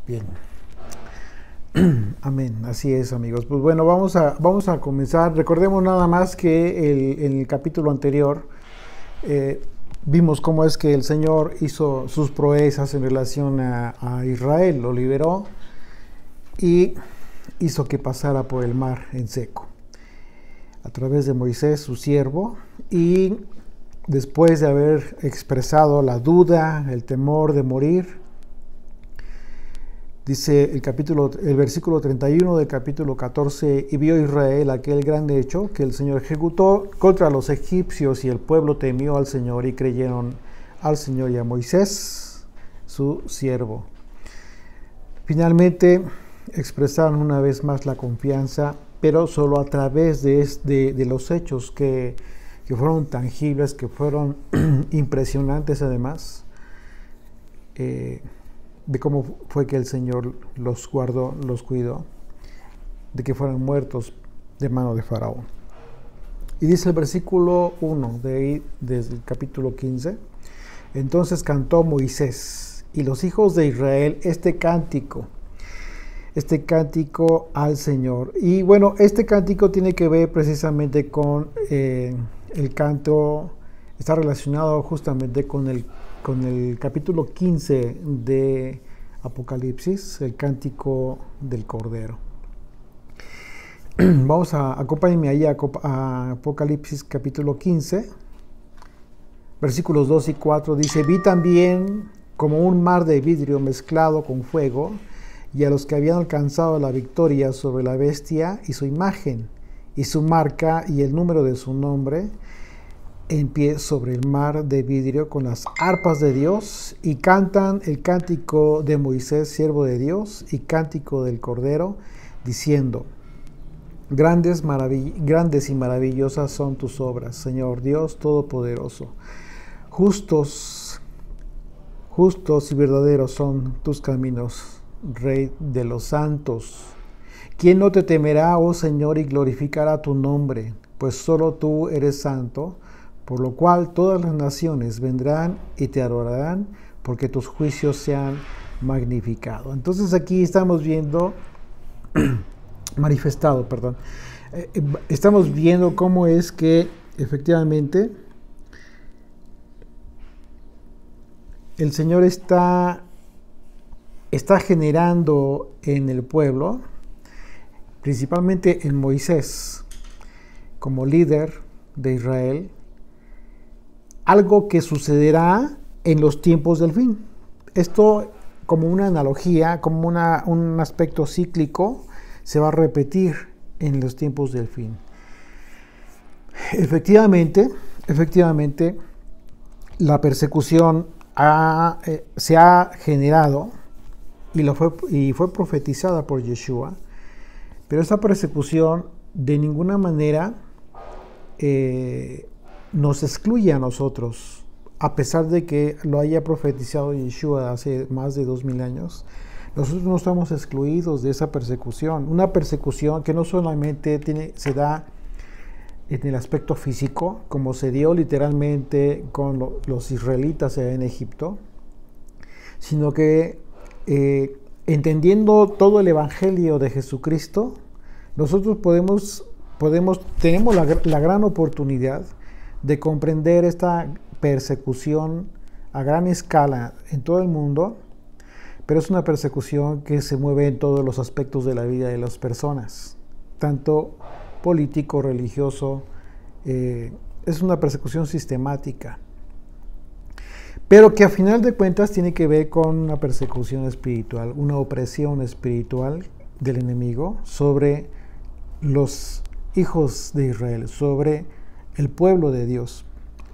Bien. Amén. Así es, amigos. Pues bueno, vamos a comenzar. Recordemos nada más que en el capítulo anterior vimos cómo es que el Señor hizo sus proezas en relación a Israel. Lo liberó y hizo que pasara por el mar en seco a través de Moisés, su siervo, y después de haber expresado la duda, el temor de morir, dice el versículo 31 del capítulo 14, y vio Israel aquel gran hecho que el Señor ejecutó contra los egipcios, y el pueblo temió al Señor y creyeron al Señor y a Moisés, su siervo. Finalmente expresaron una vez más la confianza, pero solo a través de los hechos que fueron tangibles, que fueron impresionantes además, de cómo fue que el Señor los guardó, los cuidó, de que fueran muertos de mano de Faraón. Y dice el versículo 1 desde el capítulo 15, entonces cantó Moisés y los hijos de Israel este cántico al Señor. Y bueno, este cántico tiene que ver precisamente con el canto, está relacionado justamente con el capítulo 15 de Apocalipsis, el cántico del Cordero. Acompáñenme ahí a Apocalipsis capítulo 15, versículos 2 y 4, dice, vi también como un mar de vidrio mezclado con fuego, y a los que habían alcanzado la victoria sobre la bestia y su imagen, y su marca y el número de su nombre, en pie sobre el mar de vidrio con las arpas de Dios, y cantan el cántico de Moisés, siervo de Dios, y cántico del Cordero, diciendo, grandes y maravillosas son tus obras, Señor Dios Todopoderoso. Justos y verdaderos son tus caminos, Rey de los santos. ¿Quién no te temerá, oh Señor, y glorificará tu nombre? Pues solo tú eres santo, por lo cual todas las naciones vendrán y te adorarán, porque tus juicios se han magnificado. Entonces aquí estamos viendo, estamos viendo cómo es que efectivamente el Señor está generando en el pueblo, principalmente en Moisés, como líder de Israel, algo que sucederá en los tiempos del fin. Esto, como una analogía, como un aspecto cíclico, se va a repetir en los tiempos del fin. Efectivamente, la persecución se ha generado y fue profetizada por Yeshua, pero esta persecución de ninguna manera nos excluye a nosotros, a pesar de que lo haya profetizado Yeshua hace más de 2000 años. Nosotros no estamos excluidos de esa persecución, una persecución que no solamente se da en el aspecto físico, como se dio literalmente con los israelitas en Egipto, sino que entendiendo todo el evangelio de Jesucristo, nosotros tenemos la gran oportunidad de comprender esta persecución a gran escala en todo el mundo, pero es una persecución que se mueve en todos los aspectos de la vida de las personas, tanto político, religioso, es una persecución sistemática, pero que a final de cuentas tiene que ver con una persecución espiritual, una opresión espiritual del enemigo sobre los hijos de Israel, sobre el pueblo de Dios,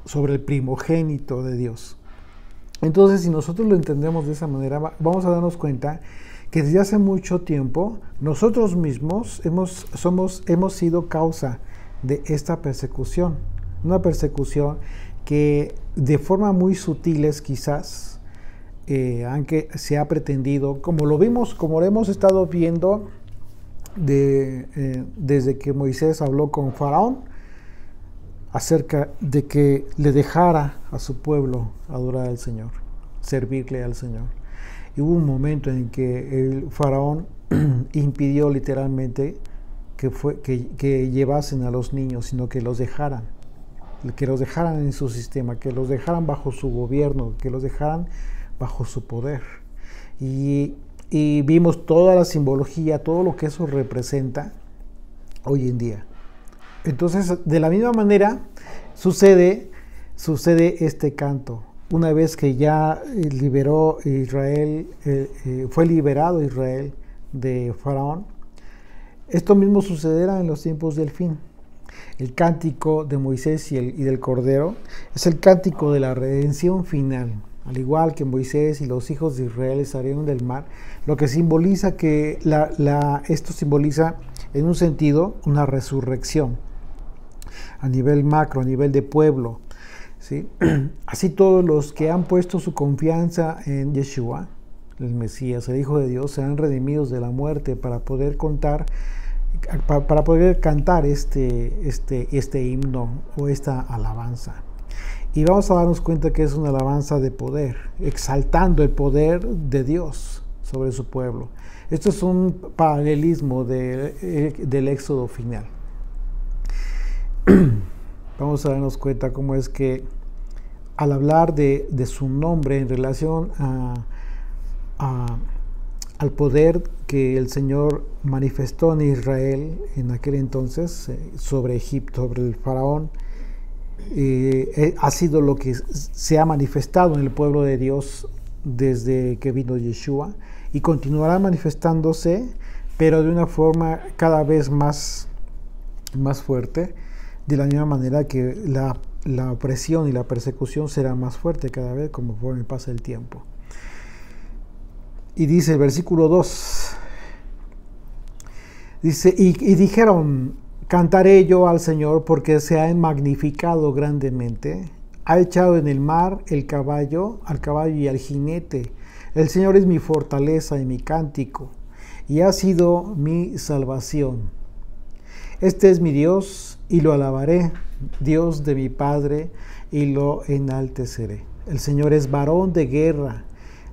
sobre el primogénito de Dios. Entonces, si nosotros lo entendemos de esa manera, vamos a darnos cuenta que desde hace mucho tiempo nosotros mismos hemos sido causa de esta persecución, una persecución que de forma muy sutiles quizás, aunque se ha pretendido, como lo hemos estado viendo desde que Moisés habló con Faraón acerca de que le dejara a su pueblo adorar al Señor, servirle al Señor. Y hubo un momento en que el faraón impidió literalmente que llevasen a los niños, sino que los dejaran en su sistema, que los dejaran bajo su gobierno, que los dejaran bajo su poder. Y vimos toda la simbología, todo lo que eso representa hoy en día. Entonces, de la misma manera, sucede este canto. Una vez que ya liberó Israel, fue liberado Israel de Faraón, esto mismo sucederá en los tiempos del fin. El cántico de Moisés y del Cordero es el cántico de la redención final. Al igual que Moisés y los hijos de Israel salieron del mar, lo que simboliza que esto simboliza en un sentido una resurrección a nivel macro, a nivel de pueblo, ¿sí? Así todos los que han puesto su confianza en Yeshua, el Mesías, el Hijo de Dios, serán redimidos de la muerte para poder cantar este himno o esta alabanza. Y vamos a darnos cuenta que es una alabanza de poder, exaltando el poder de Dios sobre su pueblo. Esto es un paralelismo del éxodo final. Vamos a darnos cuenta cómo es que al hablar de su nombre en relación al poder que el Señor manifestó en Israel en aquel entonces, sobre Egipto, sobre el faraón, ha sido lo que se ha manifestado en el pueblo de Dios desde que vino Yeshua, y continuará manifestándose, pero de una forma cada vez más fuerte, de la misma manera que la opresión y la persecución será más fuerte cada vez conforme pasa el tiempo. Y dice el versículo 2, dice, y dijeron: cantaré yo al Señor porque se ha magnificado grandemente, ha echado en el mar al caballo y al jinete. El Señor es mi fortaleza y mi cántico, y ha sido mi salvación. Este es mi Dios, y lo alabaré, Dios de mi Padre, y lo enalteceré. El Señor es varón de guerra,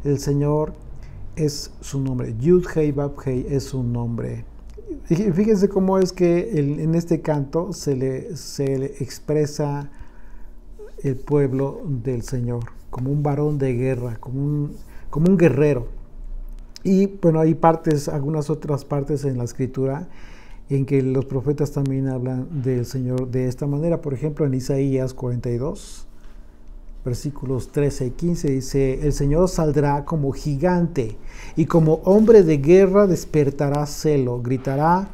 el Señor es su nombre. Yud-Hei Vav-Hei es su nombre. Fíjense cómo es que en este canto se le expresa el pueblo del Señor como un varón de guerra, como un guerrero. Y bueno, hay algunas otras partes en la Escritura en que los profetas también hablan del Señor de esta manera. Por ejemplo, en Isaías 42, versículos 13 y 15 dice: el Señor saldrá como gigante y como hombre de guerra despertará celo, gritará,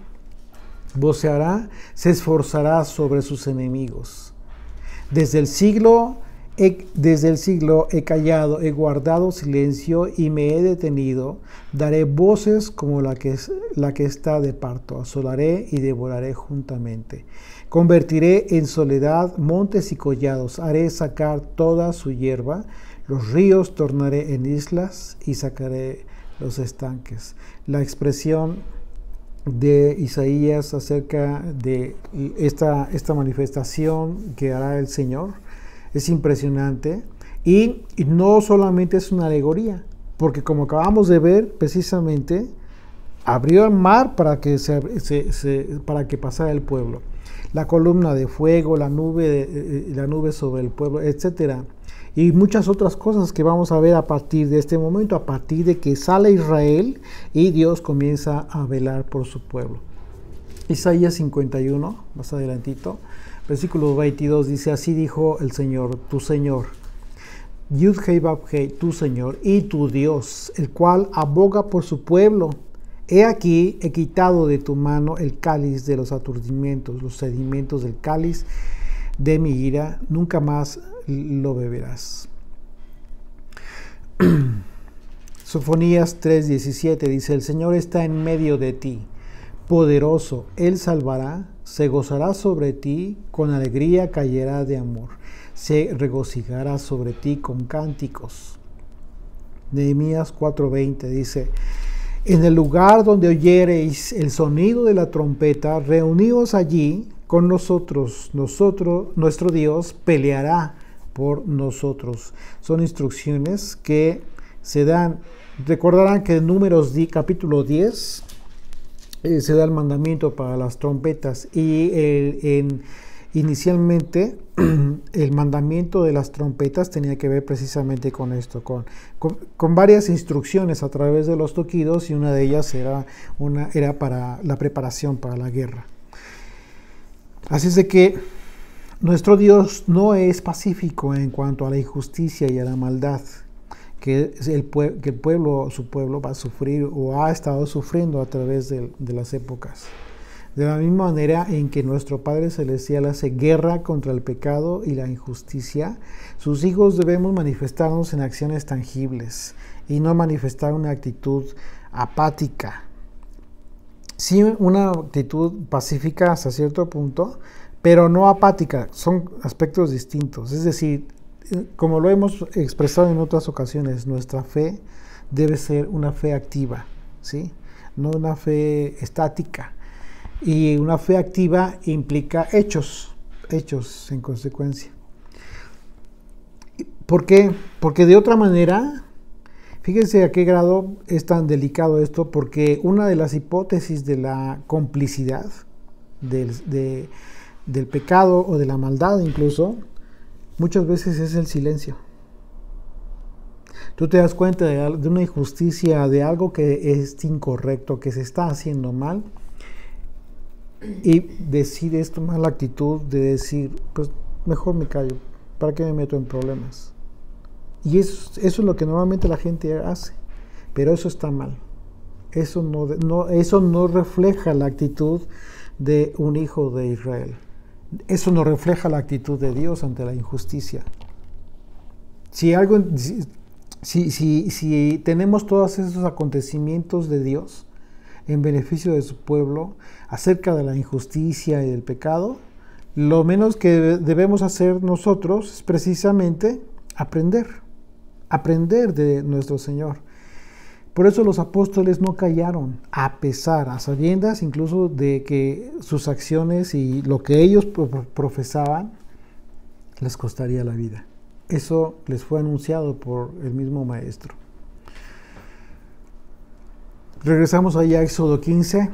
voceará, se esforzará sobre sus enemigos. Desde el siglo he callado, he guardado silencio y me he detenido. Daré voces como la que está de parto. Asolaré y devoraré juntamente. Convertiré en soledad montes y collados. Haré sacar toda su hierba. Los ríos tornaré en islas y sacaré los estanques. La expresión de Isaías acerca de esta manifestación que hará el Señor es impresionante, y no solamente es una alegoría, porque como acabamos de ver, precisamente abrió el mar para que pasara el pueblo. La columna de fuego, la nube sobre el pueblo, etcétera, y muchas otras cosas que vamos a ver a partir de este momento, a partir de que sale Israel y Dios comienza a velar por su pueblo. Isaías 51, más adelantito, versículo 22 dice: así dijo el Señor, tu Señor, Yud-Hei Vav-Hei, tu Señor y tu Dios, el cual aboga por su pueblo. He aquí, he quitado de tu mano el cáliz de los aturdimientos, los sedimentos del cáliz de mi ira, nunca más lo beberás. Sofonías 3:17 dice: el Señor está en medio de ti, poderoso, Él salvará, se gozará sobre ti, con alegría caerá de amor, se regocijará sobre ti con cánticos. Nehemías 4:20 dice: en el lugar donde oyereis el sonido de la trompeta, reuníos allí con nosotros, nuestro Dios peleará por nosotros. Son instrucciones que se dan Recordarán que en Números capítulo 10 se da el mandamiento para las trompetas y inicialmente el mandamiento de las trompetas tenía que ver precisamente con esto, con varias instrucciones a través de los toquidos, y una de ellas era para la preparación para la guerra. Así es de que nuestro Dios no es pacífico en cuanto a la injusticia y a la maldad que su pueblo va a sufrir o ha estado sufriendo a través de las épocas. De la misma manera en que nuestro Padre Celestial hace guerra contra el pecado y la injusticia, sus hijos debemos manifestarnos en acciones tangibles y no manifestar una actitud apática. Sí, una actitud pacífica hasta cierto punto, pero no apática. Son aspectos distintos. Es decir, como lo hemos expresado en otras ocasiones, nuestra fe debe ser una fe activa, ¿sí? No una fe estática. Y una fe activa implica hechos en consecuencia. ¿Por qué? Porque de otra manera, fíjense a qué grado es tan delicado esto, porque una de las hipótesis de la complicidad del pecado o de la maldad incluso, muchas veces es el silencio. Tú te das cuenta de una injusticia, de algo que es incorrecto, que se está haciendo mal, y decides tomar la actitud de decir, pues mejor me callo, ¿para qué me meto en problemas? Y eso es lo que normalmente la gente hace, pero eso está mal. Eso no refleja la actitud de un hijo de Israel. Eso no refleja la actitud de Dios ante la injusticia. Si tenemos todos esos acontecimientos de Dios en beneficio de su pueblo acerca de la injusticia y del pecado, lo menos que debemos hacer nosotros es precisamente aprender de nuestro Señor. Por eso los apóstoles no callaron, a sabiendas incluso de que sus acciones y lo que ellos profesaban les costaría la vida. Eso les fue anunciado por el mismo Maestro. Regresamos allá a Éxodo 15,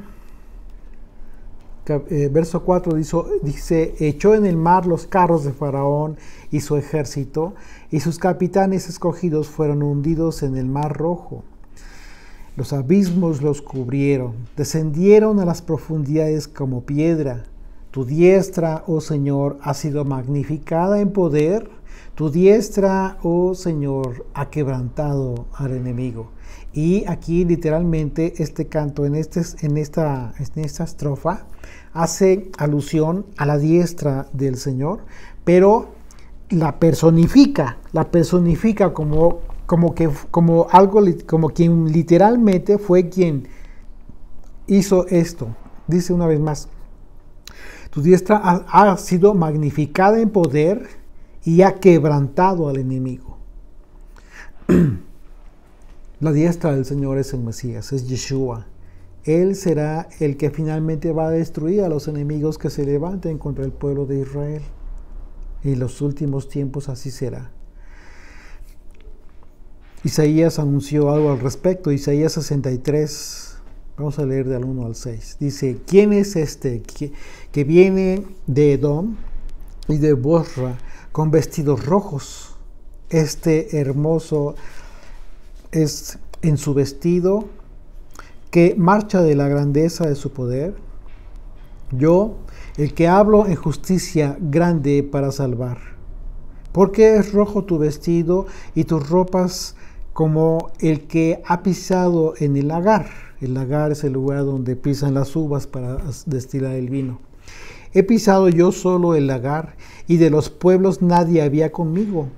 verso 4 dice, echó en el mar los carros de Faraón y su ejército, y sus capitanes escogidos fueron hundidos en el mar Rojo. Los abismos los cubrieron, descendieron a las profundidades como piedra. Tu diestra, oh Señor, ha sido magnificada en poder. Tu diestra, oh Señor, ha quebrantado al enemigo. Y aquí literalmente este canto, en esta estrofa, hace alusión a la diestra del Señor, pero la personifica como quien literalmente fue quien hizo esto. Dice una vez más, tu diestra ha sido magnificada en poder y ha quebrantado al enemigo. La diestra del Señor es el Mesías, es Yeshua. Él será el que finalmente va a destruir a los enemigos que se levanten contra el pueblo de Israel. Y en los últimos tiempos así será. Isaías anunció algo al respecto. Isaías 63, vamos a leer del 1 al 6. Dice, ¿quién es este que viene de Edom y de Bosra con vestidos rojos? Este hermoso es en su vestido, que marcha de la grandeza de su poder. Yo, el que hablo en justicia grande para salvar. ¿Por qué es rojo tu vestido y tus ropas como el que ha pisado en el lagar? El lagar es el lugar donde pisan las uvas para destilar el vino. He pisado yo solo el lagar, y de los pueblos nadie había conmigo.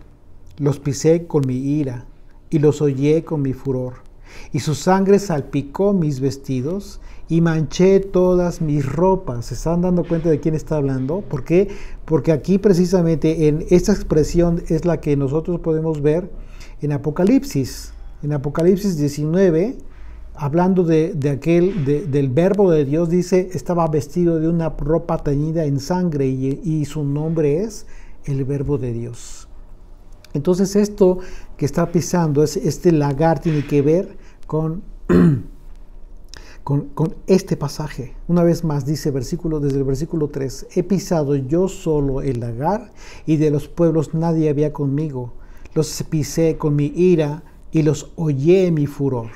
Los pisé con mi ira, y los hollé con mi furor. Y su sangre salpicó mis vestidos, y manché todas mis ropas. ¿Se están dando cuenta de quién está hablando? ¿Por qué? Porque aquí precisamente en esta expresión es la que nosotros podemos ver en Apocalipsis. En Apocalipsis 19, hablando del verbo de Dios, dice, estaba vestido de una ropa teñida en sangre, y su nombre es el verbo de Dios. Entonces esto que está pisando, este lagar, tiene que ver con este pasaje. Una vez más dice desde el versículo 3, he pisado yo solo el lagar, y de los pueblos nadie había conmigo. Los pisé con mi ira y los hollé en mi furor.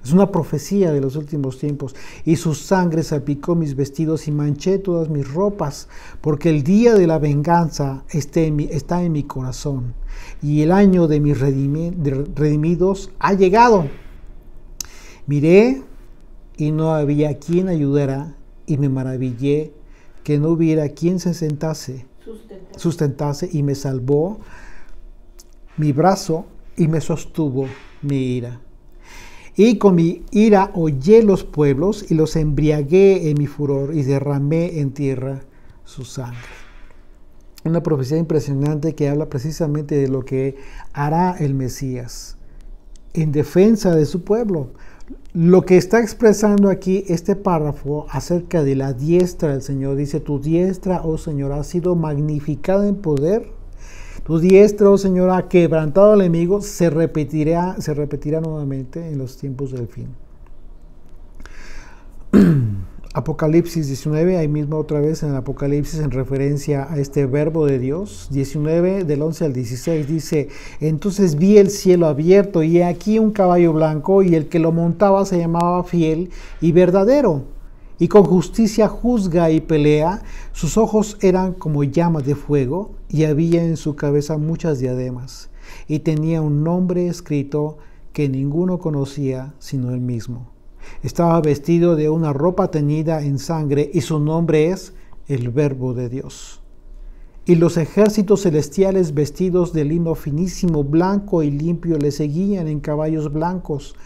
Es una profecía de los últimos tiempos. Y su sangre salpicó mis vestidos y manché todas mis ropas, porque el día de la venganza está en mi corazón, y el año de mis redimidos ha llegado. Miré y no había quien ayudara, y me maravillé que no hubiera quien se sustentase, y me salvó mi brazo y me sostuvo mi ira. Y con mi ira hollé los pueblos y los embriagué en mi furor y derramé en tierra su sangre. Una profecía impresionante que habla precisamente de lo que hará el Mesías en defensa de su pueblo. Lo que está expresando aquí este párrafo acerca de la diestra del Señor, dice: tu diestra, oh Señor, ha sido magnificada en poder. Tu diestra, oh Señor, ha quebrantado al enemigo. Se repetirá nuevamente en los tiempos del fin. Apocalipsis 19, ahí mismo otra vez en el Apocalipsis, en referencia a este verbo de Dios, 19 del 11 al 16, dice: entonces vi el cielo abierto, y aquí un caballo blanco, y el que lo montaba se llamaba Fiel y Verdadero, y con justicia juzga y pelea. Sus ojos eran como llamas de fuego, y había en su cabeza muchas diademas, y tenía un nombre escrito que ninguno conocía sino él mismo. Estaba vestido de una ropa teñida en sangre, y su nombre es el Verbo de Dios. Y los ejércitos celestiales, vestidos de lino finísimo, blanco y limpio, le seguían en caballos blancos.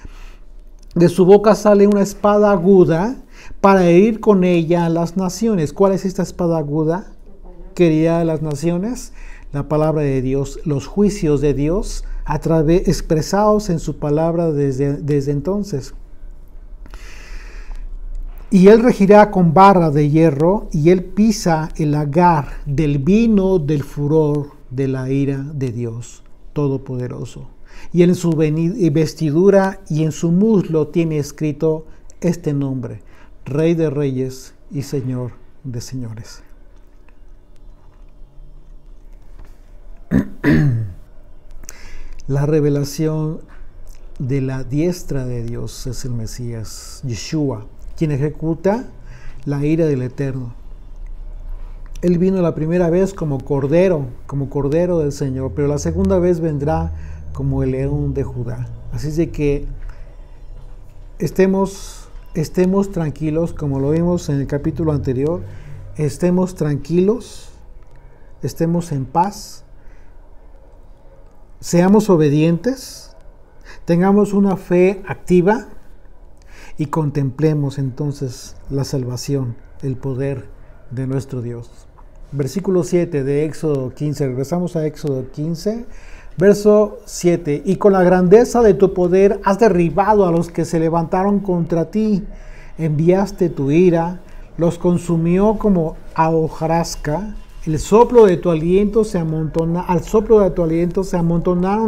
De su boca sale una espada aguda para herir con ella a las naciones. ¿Cuál es esta espada aguda que herirá a las naciones? La palabra de Dios, los juicios de Dios expresados en su palabra desde entonces. Y él regirá con barra de hierro, y él pisa el lagar del vino del furor de la ira de Dios Todopoderoso. Y en su vestidura y en su muslo tiene escrito este nombre: Rey de Reyes y Señor de Señores. La revelación de la diestra de Dios es el Mesías, Yeshua, quien ejecuta la ira del Eterno. Él vino la primera vez como cordero del Señor, pero la segunda vez vendrá como el león de Judá. Así es de que estemos tranquilos, como lo vimos en el capítulo anterior, estemos tranquilos, estemos en paz, seamos obedientes, tengamos una fe activa, y contemplemos entonces la salvación, el poder de nuestro Dios. Versículo 7 de Éxodo 15. Regresamos a Éxodo 15, verso 7. Y con la grandeza de tu poder has derribado a los que se levantaron contra ti. Enviaste tu ira, los consumió como a hojarasca. Al soplo de tu aliento se amontonaron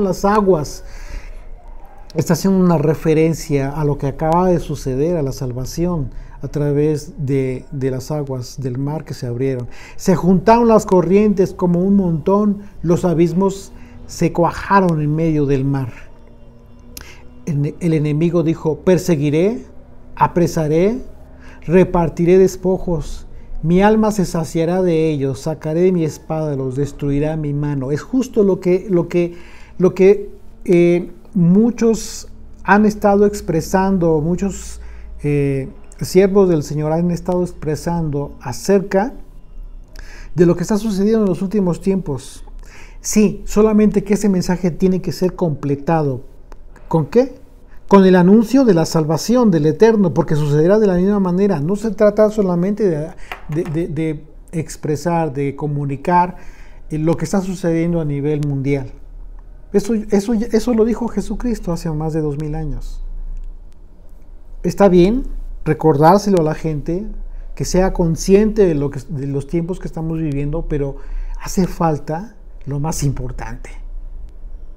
las aguas. Está haciendo una referencia a lo que acaba de suceder, a la salvación a través de las aguas del mar que se abrieron. Se juntaron las corrientes como un montón, los abismos se cuajaron en medio del mar. El enemigo dijo: perseguiré, apresaré, repartiré despojos, mi alma se saciará de ellos, sacaré de mi espada, los destruirá mi mano. Es justo lo que muchos han estado expresando, muchos siervos del Señor han estado expresando acerca de lo que está sucediendo en los últimos tiempos. Sí, solamente que ese mensaje tiene que ser completado. ¿Con qué? Con el anuncio de la salvación del Eterno, porque sucederá de la misma manera. No se trata solamente de expresar, de comunicar lo que está sucediendo a nivel mundial. Eso lo dijo Jesucristo hace más de 2000 años. Está bien recordárselo a la gente, que sea consciente de los tiempos que estamos viviendo, pero hace falta lo más importante.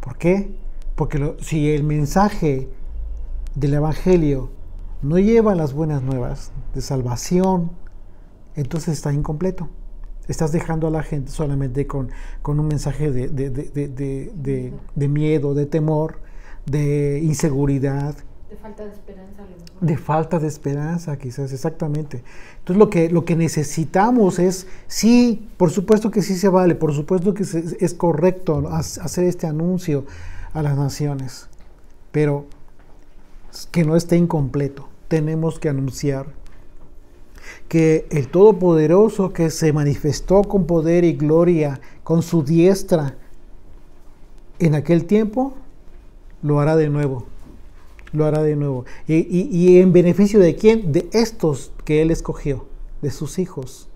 ¿Por qué? Porque si el mensaje del Evangelio no lleva las buenas nuevas de salvación, entonces está incompleto. Estás dejando a la gente solamente con un mensaje de miedo, de temor, de inseguridad. De falta de esperanza, a lo mejor. De falta de esperanza, quizás, exactamente. Entonces lo que necesitamos es, sí, por supuesto que sí se vale, por supuesto que es correcto hacer este anuncio a las naciones, pero que no esté incompleto. Tenemos que anunciar que el Todopoderoso, que se manifestó con poder y gloria con su diestra en aquel tiempo, lo hará de nuevo. Lo hará de nuevo. ¿Y en beneficio de quién? De estos que Él escogió, de sus hijos,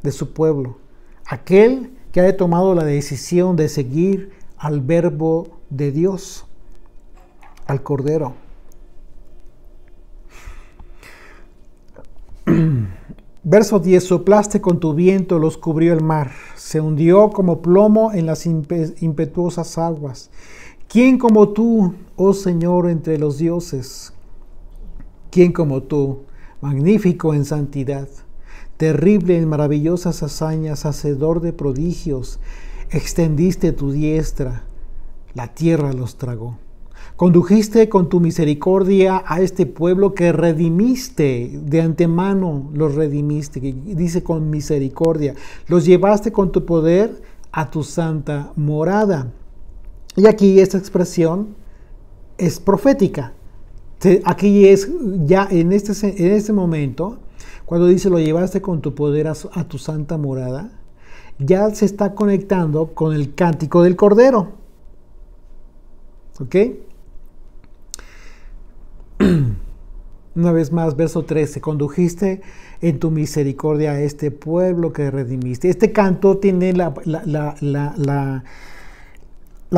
de su pueblo. Aquel que haya tomado la decisión de seguir al Verbo de Dios, al Cordero. Verso 10, soplaste con tu viento, los cubrió el mar, se hundió como plomo en las impetuosas aguas. ¿Quién como tú, oh Señor, entre los dioses? ¿Quién como tú, magnífico en santidad, terrible en maravillosas hazañas, hacedor de prodigios? Extendiste tu diestra, la tierra los tragó. Condujiste con tu misericordia a este pueblo que redimiste, de antemano los redimiste, que dice con misericordia. Los llevaste con tu poder a tu santa morada. Y aquí esta expresión es profética. Aquí es ya en este momento, cuando dice lo llevaste con tu poder a tu santa morada, ya se está conectando con el cántico del Cordero. ¿Ok? Una vez más, verso 13, condujiste en tu misericordia a este pueblo que redimiste. Este canto tiene la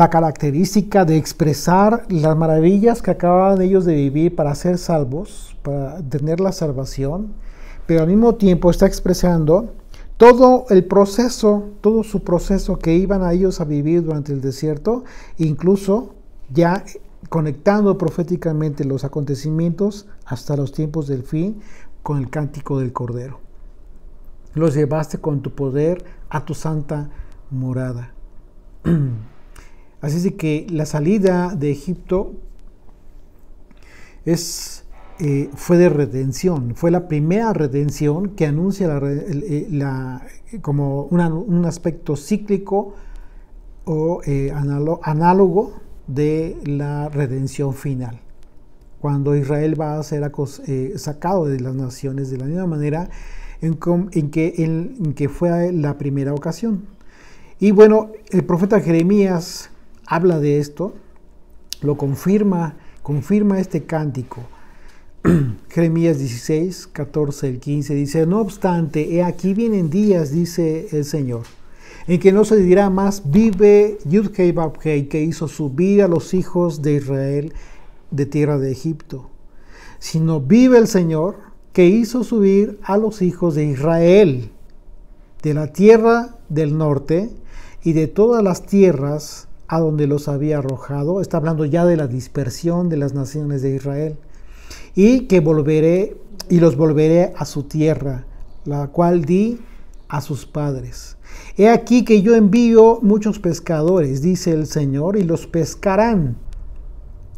característica de expresar las maravillas que acababan ellos de vivir para ser salvos, para tener la salvación, pero al mismo tiempo está expresando todo el proceso, todo su proceso que iban a ellos a vivir durante el desierto, incluso ya conectando proféticamente los acontecimientos hasta los tiempos del fin con el cántico del Cordero. Los llevaste con tu poder a tu santa morada. Así es que la salida de Egipto fue de redención, fue la primera redención que anuncia como un aspecto cíclico o análogo de la redención final, cuando Israel va a ser sacado de las naciones de la misma manera en que fue la primera ocasión. Y bueno, el profeta Jeremías habla de esto, lo confirma este cántico. Jeremías 16, 14, el 15 dice, no obstante, he aquí vienen días, dice el Señor, en que no se dirá más, vive Yud-Hei Vav-Hei, que hizo subir a los hijos de Israel de tierra de Egipto, sino vive el Señor, que hizo subir a los hijos de Israel de la tierra del norte y de todas las tierras a donde los había arrojado. Está hablando ya de la dispersión de las naciones de Israel. Y que los volveré a su tierra, la cual di a sus padres. He aquí que yo envío muchos pescadores, dice el Señor, y los pescarán.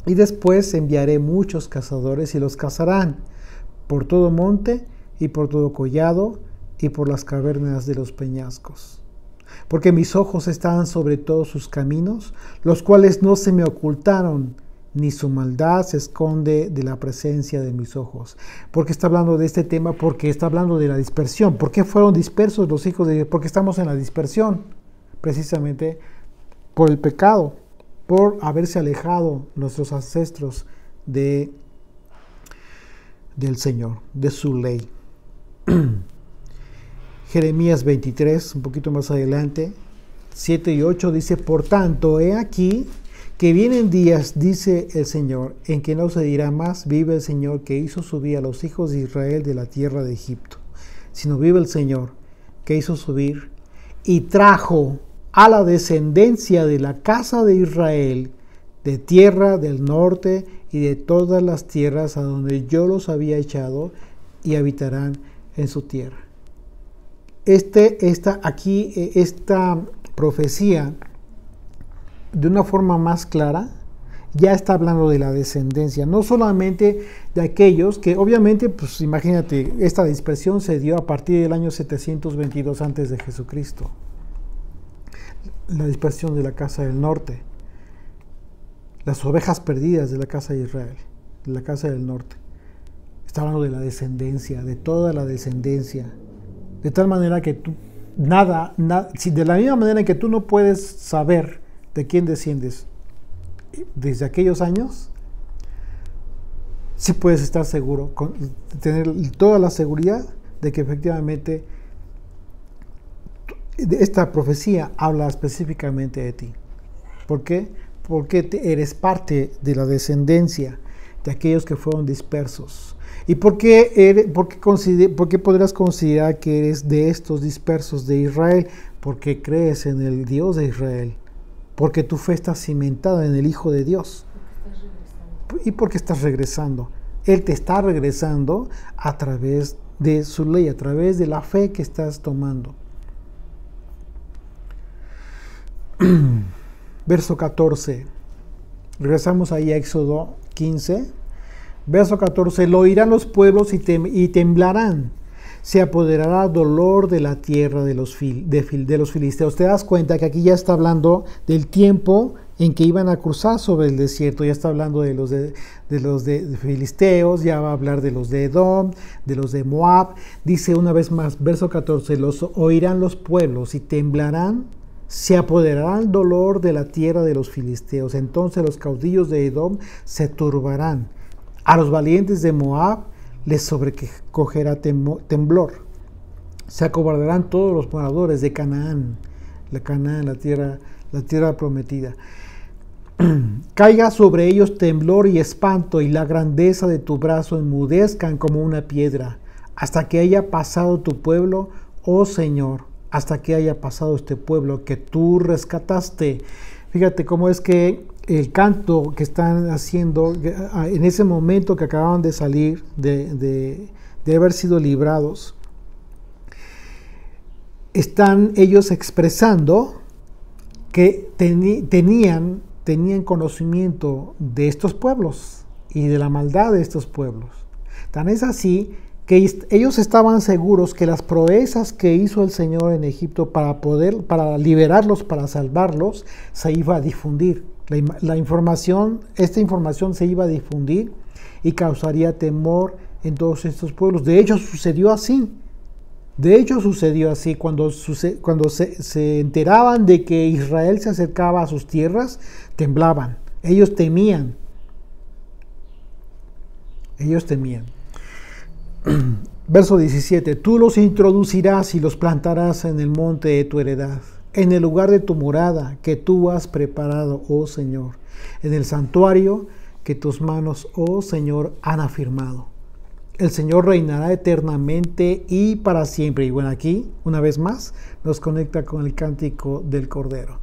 Y después enviaré muchos cazadores y los cazarán por todo monte y por todo collado y por las cavernas de los peñascos. Porque mis ojos estaban sobre todos sus caminos, los cuales no se me ocultaron, ni su maldad se esconde de la presencia de mis ojos. ¿Por qué está hablando de este tema? Porque está hablando de la dispersión. ¿Por qué fueron dispersos los hijos de Dios? Porque estamos en la dispersión, precisamente por el pecado, por haberse alejado nuestros ancestros del Señor, de su ley. Jeremías 23, un poquito más adelante, 7 y 8 dice, por tanto, he aquí que vienen días, dice el Señor, en que no se dirá más, vive el Señor que hizo subir a los hijos de Israel de la tierra de Egipto, sino vive el Señor que hizo subir y trajo a la descendencia de la casa de Israel, de tierra del norte y de todas las tierras a donde yo los había echado, y habitarán en su tierra. Esta profecía, de una forma más clara, ya está hablando de la descendencia, no solamente de aquellos que, obviamente, pues imagínate, esta dispersión se dio a partir del año 722 antes de Jesucristo. La dispersión de la casa del norte, las ovejas perdidas de la casa de Israel, de la casa del norte. Está hablando de la descendencia, de toda la descendencia, de tal manera que tú, de la misma manera que tú no puedes saber de quién desciendes desde aquellos años, sí puedes estar seguro, tener toda la seguridad de que efectivamente esta profecía habla específicamente de ti. ¿Por qué? Porque eres parte de la descendencia de aquellos que fueron dispersos. ¿Y por qué podrás considerar que eres de estos dispersos de Israel? Porque crees en el Dios de Israel. Porque tu fe está cimentada en el Hijo de Dios. Y porque estás regresando. Él te está regresando a través de su ley, a través de la fe que estás tomando. Verso 14. Regresamos ahí a Éxodo 15. Verso 14. Lo oirán los pueblos y temblarán. Se apoderará dolor de la tierra de los filisteos. Te das cuenta que aquí ya está hablando del tiempo en que iban a cruzar sobre el desierto. Ya está hablando de los de filisteos, ya va a hablar de los de Edom, de los de Moab. Dice una vez más, verso 14, los oirán los pueblos y temblarán. Se apoderará el dolor de la tierra de los filisteos. Entonces los caudillos de Edom se turbarán. A los valientes de Moab les sobrecogerá temblor. Se acobardarán todos los moradores de Canaán, la tierra prometida. Caiga sobre ellos temblor y espanto, y la grandeza de tu brazo enmudezcan como una piedra, hasta que haya pasado tu pueblo, oh Señor, hasta que haya pasado este pueblo que tú rescataste. Fíjate cómo es que el canto que están haciendo en ese momento que acababan de salir, de haber sido librados, están ellos expresando que tenían conocimiento de estos pueblos y de la maldad de estos pueblos. Tan es así que ellos estaban seguros que las proezas que hizo el Señor en Egipto para liberarlos, para salvarlos, se iba a difundir. Esta información se iba a difundir y causaría temor en todos estos pueblos. De hecho, sucedió así. Cuando se enteraban de que Israel se acercaba a sus tierras, temblaban. Ellos temían. Verso 17. Tú los introducirás y los plantarás en el monte de tu heredad, en el lugar de tu morada que tú has preparado, oh Señor, en el santuario que tus manos, oh Señor, han afirmado. El Señor reinará eternamente y para siempre. Y bueno, aquí, una vez más, nos conecta con el cántico del Cordero.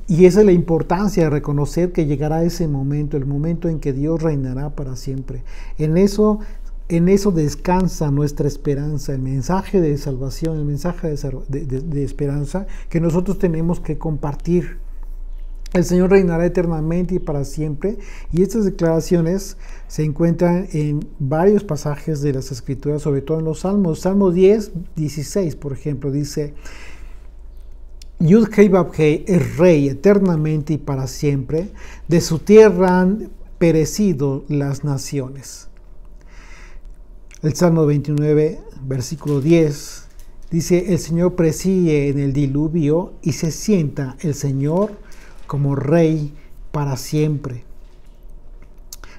Y esa es la importancia de reconocer que llegará ese momento, el momento en que Dios reinará para siempre. En eso descansa nuestra esperanza, el mensaje de salvación, el mensaje de esperanza que nosotros tenemos que compartir. El Señor reinará eternamente y para siempre. Y estas declaraciones se encuentran en varios pasajes de las Escrituras, sobre todo en los Salmos. Salmo 10, 16, por ejemplo, dice: Yud-Hei Vав-Hei es rey eternamente y para siempre. De su tierra han perecido las naciones. El Salmo 29, versículo 10, dice: el Señor preside en el diluvio y se sienta el Señor como rey para siempre.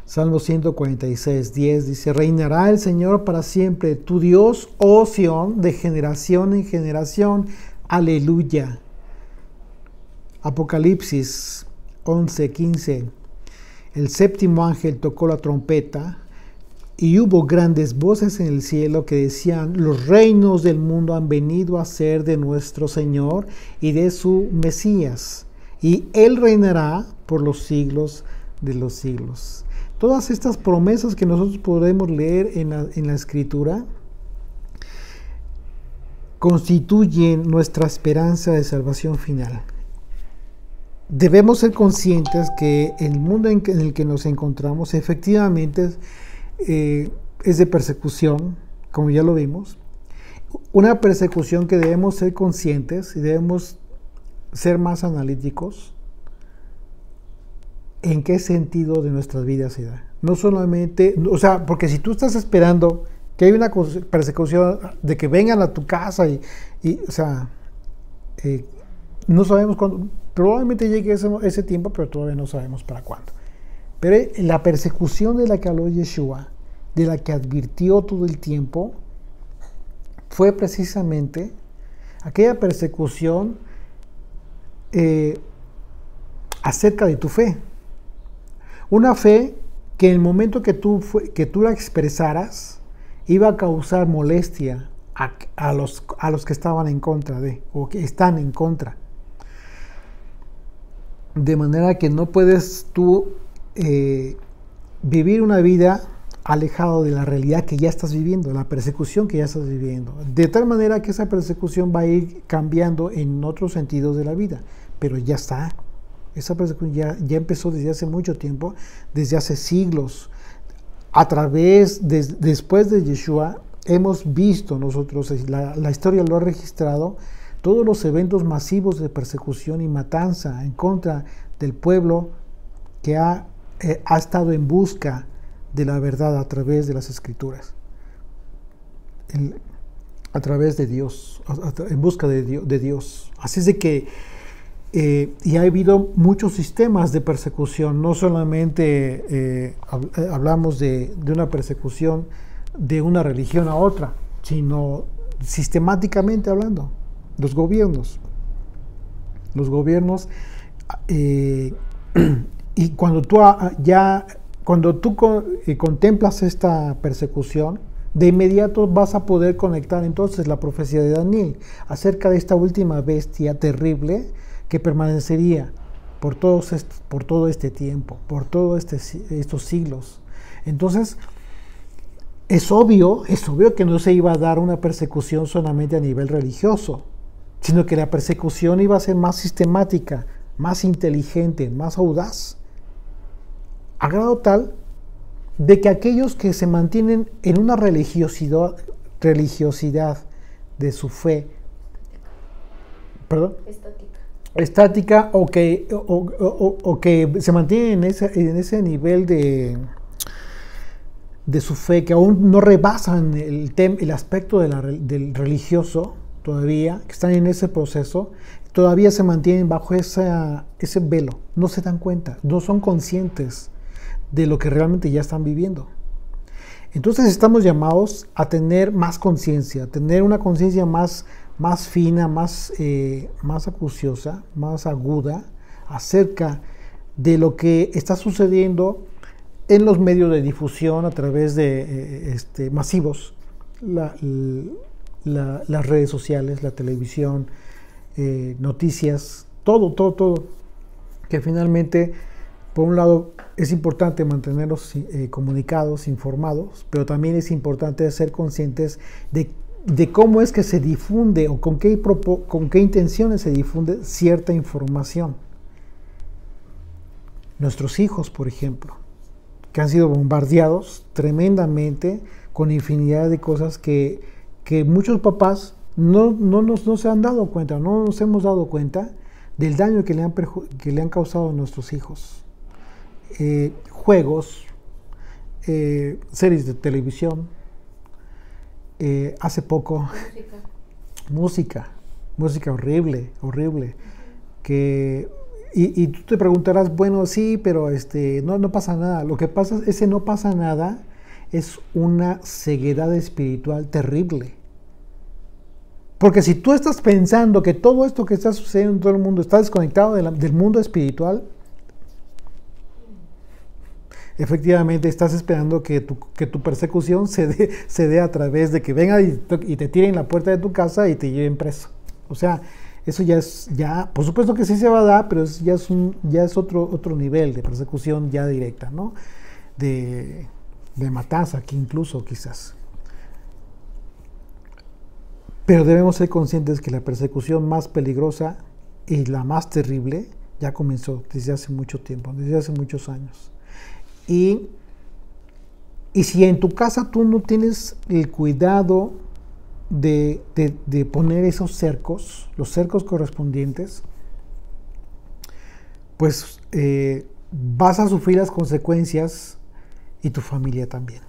Salmo 146, 10 dice: reinará el Señor para siempre, tu Dios, oh Sión, de generación en generación. Aleluya. Y hubo grandes voces en el cielo que decían: los reinos del mundo han venido a ser de nuestro Señor y de su Mesías, y Él reinará por los siglos de los siglos. Todas estas promesas que nosotros podemos leer en la Escritura constituyen nuestra esperanza de salvación final. Debemos ser conscientes que el mundo en el que nos encontramos efectivamente es de persecución, como ya lo vimos. Una persecución que debemos ser conscientes y debemos ser más analíticos en qué sentido de nuestras vidas se da. No solamente, o sea, porque si tú estás esperando que hay una persecución de que vengan a tu casa o sea, no sabemos cuándo, probablemente llegue ese tiempo, pero todavía no sabemos para cuándo. Pero la persecución de la que habló Yeshua, de la que advirtió todo el tiempo, fue precisamente aquella persecución acerca de tu fe. Una fe que en el momento que tú la expresaras, iba a causar molestia a los que estaban en contra de, o que están en contra. De manera que no puedes tú vivir una vida alejado de la realidad que ya estás viviendo, la persecución que ya estás viviendo. De tal manera que esa persecución va a ir cambiando en otros sentidos de la vida, pero ya está. Esa persecución ya empezó desde hace mucho tiempo, desde hace siglos. Después de Yeshua, hemos visto nosotros, la historia lo ha registrado, todos los eventos masivos de persecución y matanza en contra del pueblo que ha estado en busca de la verdad a través de las Escrituras, a través de Dios, en busca de Dios. Así es de que y ha habido muchos sistemas de persecución, no solamente hablamos de una persecución de una religión a otra, sino sistemáticamente hablando, los gobiernos, y cuando tú contemplas esta persecución, de inmediato vas a poder conectar entonces la profecía de Daniel acerca de esta última bestia terrible que permanecería por todo este tiempo, por todos estos siglos. Entonces, es obvio que no se iba a dar una persecución solamente a nivel religioso, sino que la persecución iba a ser más sistemática, más inteligente, más audaz, a grado tal de que aquellos que se mantienen en una religiosidad de su fe, estática o que se mantienen en ese nivel de su fe, que aún no rebasan el aspecto del religioso todavía, que están en ese proceso, todavía se mantienen bajo ese velo, no se dan cuenta, no son conscientes de lo que realmente ya están viviendo. Entonces estamos llamados a tener más conciencia, a tener una conciencia más fina, más acuciosa, más aguda acerca de lo que está sucediendo en los medios de difusión a través de masivos, las redes sociales, la televisión, noticias, todo, que finalmente, por un lado, es importante mantenerlos comunicados, informados, pero también es importante ser conscientes de cómo es que se difunde o con qué intenciones se difunde cierta información. Nuestros hijos, por ejemplo, que han sido bombardeados tremendamente con infinidad de cosas que muchos papás no se han dado cuenta, no nos hemos dado cuenta del daño que le han causado a nuestros hijos. Juegos, series de televisión, hace poco música horrible, y tú te preguntarás, bueno, sí, pero no pasa nada. Lo que pasa es que no pasa nada, es una ceguedad espiritual terrible. Porque si tú estás pensando que todo esto que está sucediendo en todo el mundo está desconectado del mundo espiritual, efectivamente estás esperando que tu persecución se dé a través de que vengan y te tiren la puerta de tu casa y te lleven preso. O sea, eso ya, por supuesto que sí se va a dar, pero ya es otro nivel de persecución ya directa, ¿no? De matanza, que incluso quizás. Pero debemos ser conscientes que la persecución más peligrosa y la más terrible ya comenzó desde hace mucho tiempo, desde hace muchos años. Y si en tu casa tú no tienes el cuidado de poner esos cercos, los cercos correspondientes, pues vas a sufrir las consecuencias y tu familia también.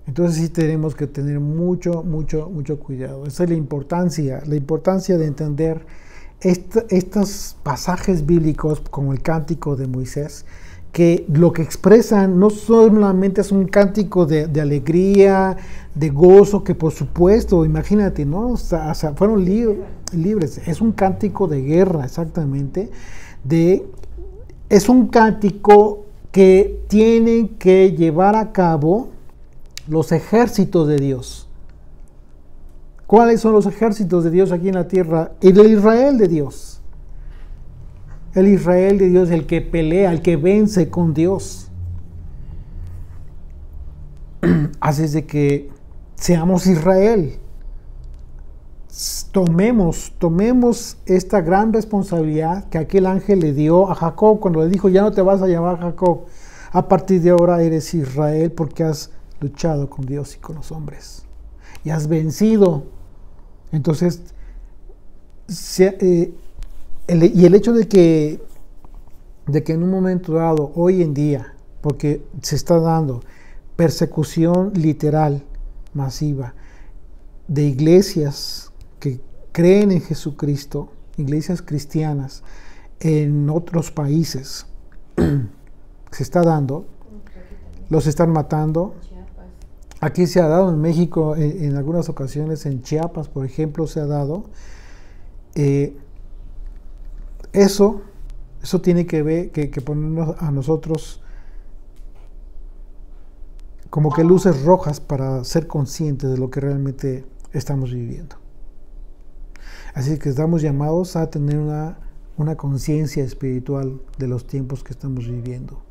Entonces sí tenemos que tener mucho cuidado. Esa es la importancia de entender estos pasajes bíblicos como el Cántico de Moisés, que lo que expresan no solamente es un cántico de alegría, de gozo, que por supuesto, imagínate, ¿no? O sea, fueron libres. Es un cántico de guerra, exactamente. Es un cántico que tienen que llevar a cabo los ejércitos de Dios. ¿Cuáles son los ejércitos de Dios aquí en la tierra? El Israel de Dios. El Israel de Dios, el que pelea, el que vence con Dios. Así es de que seamos Israel. Tomemos esta gran responsabilidad que aquel ángel le dio a Jacob cuando le dijo, ya no te vas a llamar Jacob, a partir de ahora eres Israel porque has luchado con Dios y con los hombres y has vencido. Entonces, el hecho de que en un momento dado, hoy en día, porque se está dando persecución literal, masiva, de iglesias que creen en Jesucristo, iglesias cristianas, en otros países, se está dando, los están matando. Aquí se ha dado en México, en algunas ocasiones, en Chiapas, por ejemplo, se ha dado. Eso tiene que ver, que ponernos a nosotros como que luces rojas para ser conscientes de lo que realmente estamos viviendo. Así que estamos llamados a tener una conciencia espiritual de los tiempos que estamos viviendo.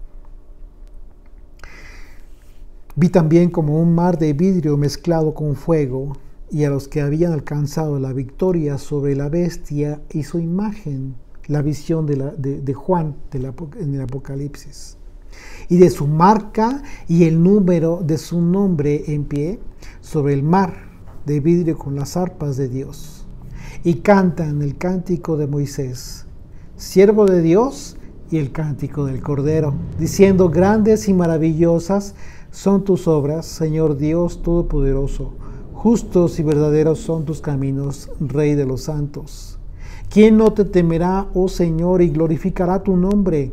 Vi también como un mar de vidrio mezclado con fuego, y a los que habían alcanzado la victoria sobre la bestia y su imagen, la visión de Juan en el Apocalipsis, y de su marca y el número de su nombre en pie sobre el mar de vidrio con las arpas de Dios, y cantan el cántico de Moisés, siervo de Dios, y el cántico del Cordero, diciendo: grandes y maravillosas son tus obras, Señor Dios Todopoderoso. Justos y verdaderos son tus caminos, Rey de los santos. ¿Quién no te temerá, oh Señor, y glorificará tu nombre?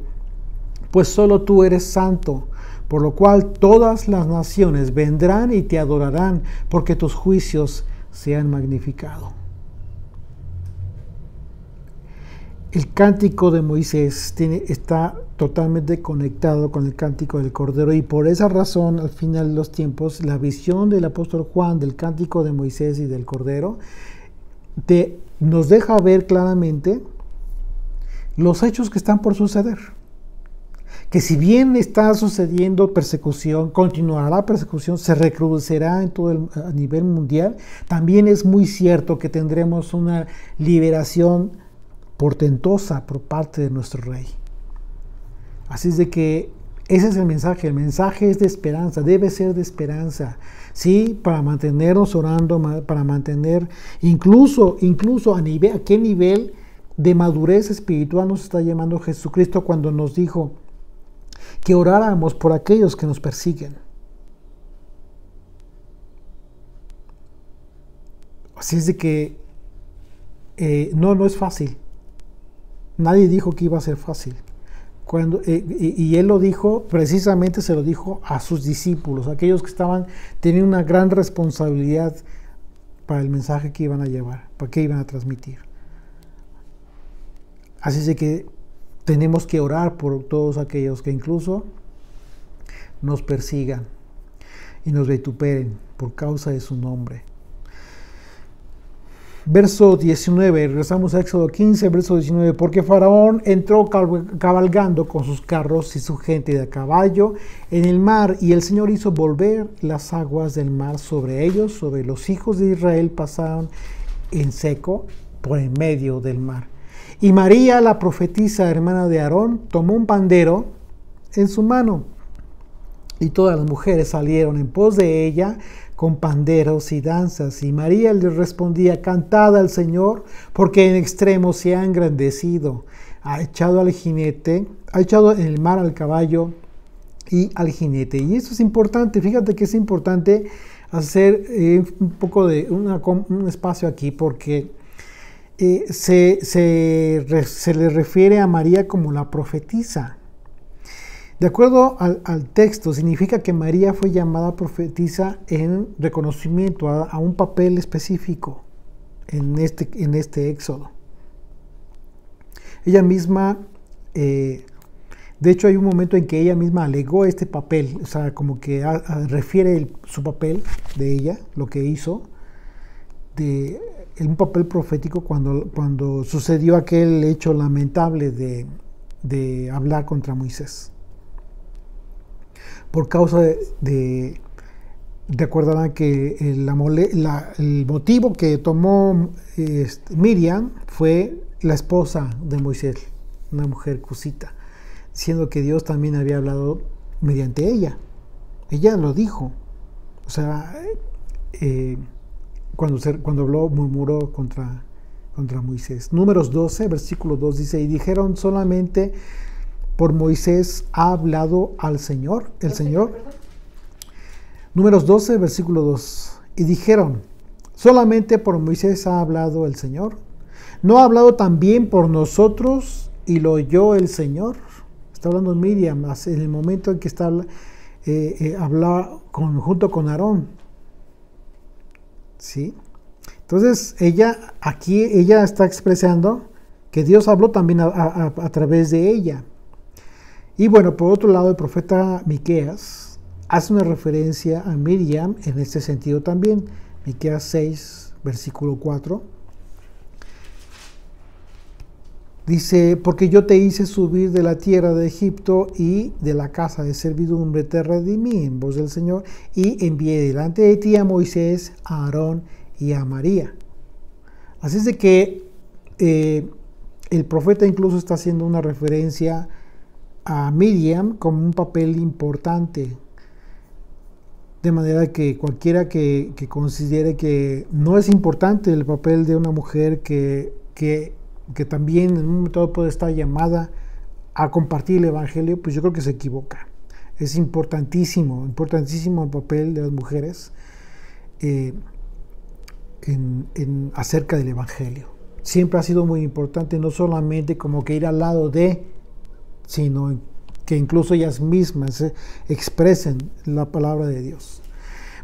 Pues solo tú eres santo, por lo cual todas las naciones vendrán y te adorarán, porque tus juicios se han magnificado. El cántico de Moisés está totalmente conectado con el cántico del Cordero, y por esa razón, al final de los tiempos, la visión del apóstol Juan del cántico de Moisés y del Cordero nos deja ver claramente los hechos que están por suceder. Que si bien está sucediendo persecución, continuará persecución, se recrudecerá a nivel mundial, también es muy cierto que tendremos una liberación portentosa por parte de nuestro Rey. Así es de que ese es el mensaje es de esperanza, debe ser de esperanza, sí, para mantenernos orando, para mantener, incluso a qué nivel de madurez espiritual nos está llamando Jesucristo cuando nos dijo que oráramos por aquellos que nos persiguen. Así es de que no es fácil. Nadie dijo que iba a ser fácil. Y él lo dijo, precisamente se lo dijo a sus discípulos, aquellos que tenían una gran responsabilidad para el mensaje que iban a llevar, para que iban a transmitir. Así es de que tenemos que orar por todos aquellos que incluso nos persigan y nos vituperen por causa de su nombre. Verso 19, regresamos a Éxodo 15, verso 19, porque Faraón entró cabalgando con sus carros y su gente de a caballo en el mar, y el Señor hizo volver las aguas del mar sobre ellos, sobre los hijos de Israel pasaron en seco por en medio del mar. Y María, la profetisa hermana de Aarón, tomó un pandero en su mano, y todas las mujeres salieron en pos de ella con panderos y danzas. Y María les respondía: cantad al Señor, porque en extremo se ha engrandecido. Ha echado al jinete, ha echado en el mar al caballo y al jinete. Y eso es importante, fíjate que es importante hacer un poco de un espacio aquí, porque se le refiere a María como la profetisa. De acuerdo al texto, significa que María fue llamada profetisa en reconocimiento a un papel específico en este éxodo. Ella misma, de hecho hay un momento en que ella misma alegó este papel, o sea, como que refiere su papel de ella, lo que hizo, un papel profético cuando sucedió aquel hecho lamentable de hablar contra Moisés. Por causa recordarán que el motivo que tomó Miriam fue la esposa de Moisés, una mujer cusita, diciendo que Dios también había hablado mediante ella. Ella lo dijo. O sea, cuando habló, murmuró contra Moisés. Números 12, versículo 2 dice: y dijeron solamente por Moisés ha hablado al Señor, el Señor. Números 12, versículo 2. Y dijeron, solamente por Moisés ha hablado el Señor. ¿No ha hablado también por nosotros y lo oyó el Señor? Está hablando Miriam en el momento en que está hablando junto con Aarón. ¿Sí? Entonces, ella está expresando que Dios habló también a través de ella. Y bueno, por otro lado, el profeta Miqueas hace una referencia a Miriam en este sentido también. Miqueas 6, versículo 4. Dice: porque yo te hice subir de la tierra de Egipto y de la casa de servidumbre te redimí en voz del Señor y envié delante de ti a Moisés, a Aarón y a María. Así es de que el profeta incluso está haciendo una referencia a Miriam como un papel importante, de manera que cualquiera que considere que no es importante el papel de una mujer que también en un momento dado puede estar llamada a compartir el evangelio, pues yo creo que se equivoca. Es importantísimo el papel de las mujeres acerca del evangelio. Siempre ha sido muy importante, no solamente como que ir al lado de, sino que incluso ellas mismas expresen la palabra de Dios.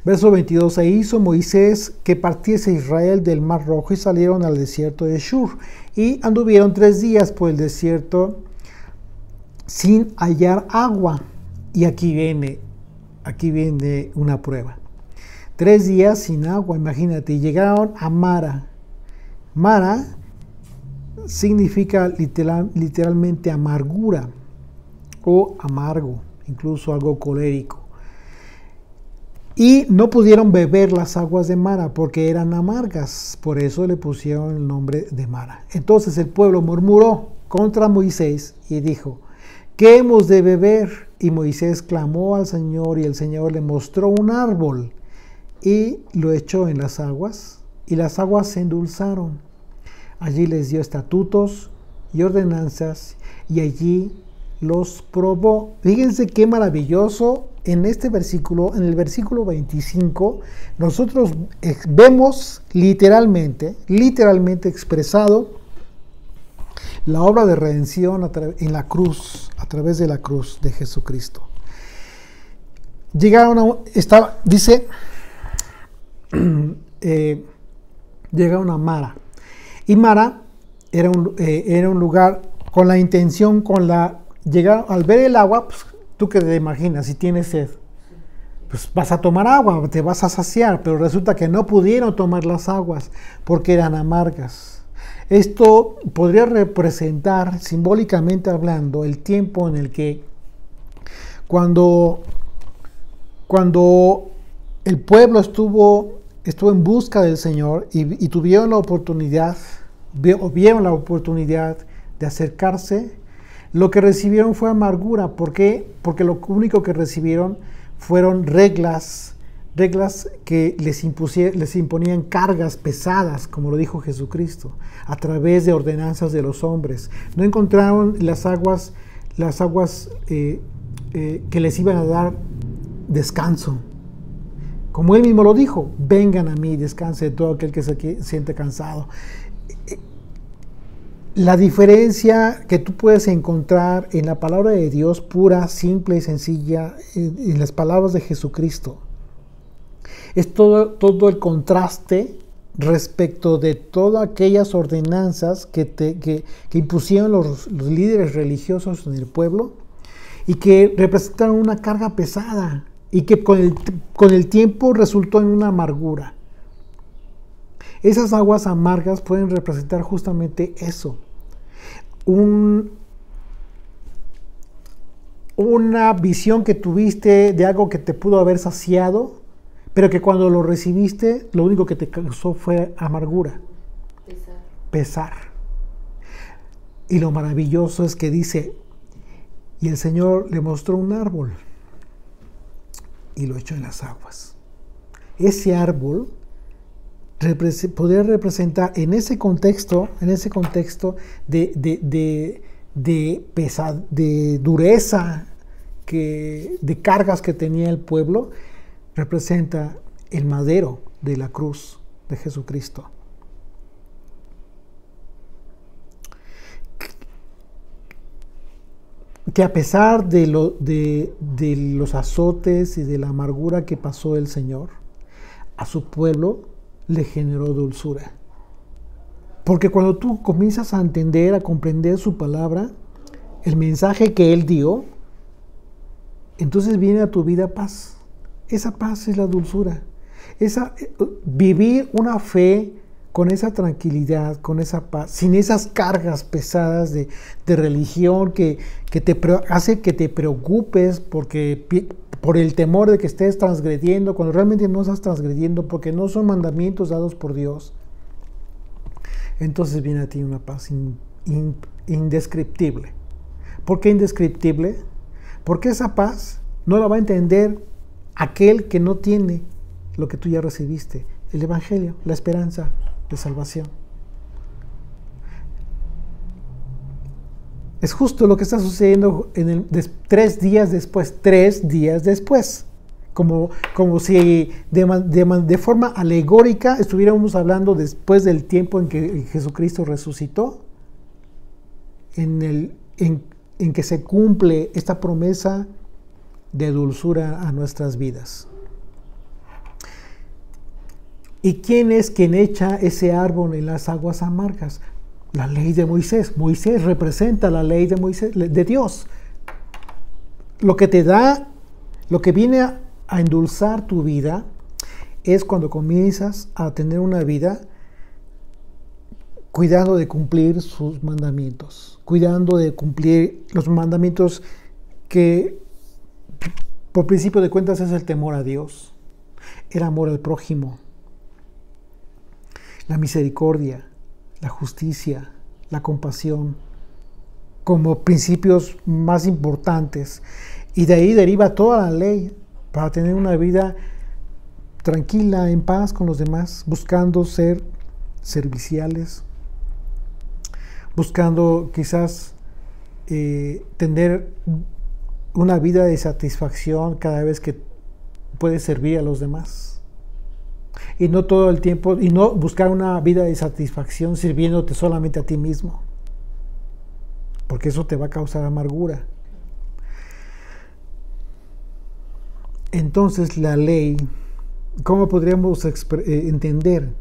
Verso 22, e hizo Moisés que partiese Israel del Mar Rojo y salieron al desierto de Shur y anduvieron 3 días por el desierto sin hallar agua. Y aquí viene una prueba. 3 días sin agua, imagínate, y llegaron a Mara. Mara significa literalmente amargura o amargo, incluso algo colérico. Y no pudieron beber las aguas de Mara porque eran amargas, por eso le pusieron el nombre de Mara. Entonces el pueblo murmuró contra Moisés y dijo: ¿qué hemos de beber? Y Moisés clamó al Señor y el Señor le mostró un árbol y lo echó en las aguas y las aguas se endulzaron. Allí les dio estatutos y ordenanzas y allí los probó. Fíjense qué maravilloso. En este versículo, en el versículo 25, nosotros vemos literalmente expresado la obra de redención en la cruz, a través de la cruz de Jesucristo. Llegaron llegaron a Mara. Y Mara era un lugar con la intención, llegar al ver el agua, pues, tú que te imaginas, si tienes sed, pues vas a tomar agua, te vas a saciar, pero resulta que no pudieron tomar las aguas porque eran amargas. Esto podría representar, simbólicamente hablando, el tiempo en el que cuando el pueblo estuvo en busca del Señor y tuvieron la oportunidad, vieron la oportunidad de acercarse, lo que recibieron fue amargura. ¿Por qué? Porque lo único que recibieron fueron reglas que les imponían cargas pesadas, como lo dijo Jesucristo, a través de ordenanzas de los hombres. No encontraron las aguas que les iban a dar descanso. Como él mismo lo dijo, vengan a mí, descanse de todo aquel que se siente cansado. La diferencia que tú puedes encontrar en la palabra de Dios, pura, simple y sencilla, en las palabras de Jesucristo, es todo el contraste respecto de todas aquellas ordenanzas que impusieron los líderes religiosos en el pueblo y que representaron una carga pesada y que con el tiempo resultó en una amargura. Esas aguas amargas pueden representar justamente eso. Una visión que tuviste de algo que te pudo haber saciado, pero que cuando lo recibiste, lo único que te causó fue amargura, pesar. Y lo maravilloso es que dice, y el Señor le mostró un árbol y lo echó en las aguas. Ese árbol podría representar en ese contexto de dureza, de cargas que tenía el pueblo, representa el madero de la cruz de Jesucristo. Que a pesar de los azotes y de la amargura que pasó el Señor, a su pueblo le generó dulzura. Porque cuando tú comienzas a entender, a comprender su palabra, el mensaje que Él dio, entonces viene a tu vida paz. Esa paz es la dulzura. Vivir una fe con esa tranquilidad, con esa paz, sin esas cargas pesadas de religión que hace que te preocupes por el temor de que estés transgrediendo, cuando realmente no estás transgrediendo, porque no son mandamientos dados por Dios. Entonces viene a ti una paz indescriptible. ¿Por qué indescriptible? Porque esa paz no la va a entender aquel que no tiene lo que tú ya recibiste, el Evangelio, la esperanza de salvación. Es justo lo que está sucediendo 3 días después, como si de forma alegórica estuviéramos hablando después del tiempo en que Jesucristo resucitó, en que se cumple esta promesa de dulzura a nuestras vidas. ¿Y quién es quien echa ese árbol en las aguas amargas? La ley de Moisés. Moisés representa la ley de Moisés, de Dios. Lo que te da, lo que viene a endulzar tu vida es cuando comienzas a tener una vida cuidando de cumplir sus mandamientos, cuidando de cumplir los mandamientos que por principio de cuentas es el temor a Dios, el amor al prójimo, la misericordia, la justicia, la compasión, como principios más importantes. Y de ahí deriva toda la ley para tener una vida tranquila, en paz con los demás, buscando ser serviciales, buscando quizás tener una vida de satisfacción cada vez que puedes servir a los demás. Y no todo el tiempo, y no buscar una vida de satisfacción sirviéndote solamente a ti mismo, porque eso te va a causar amargura. Entonces la ley, ¿cómo podríamos entender?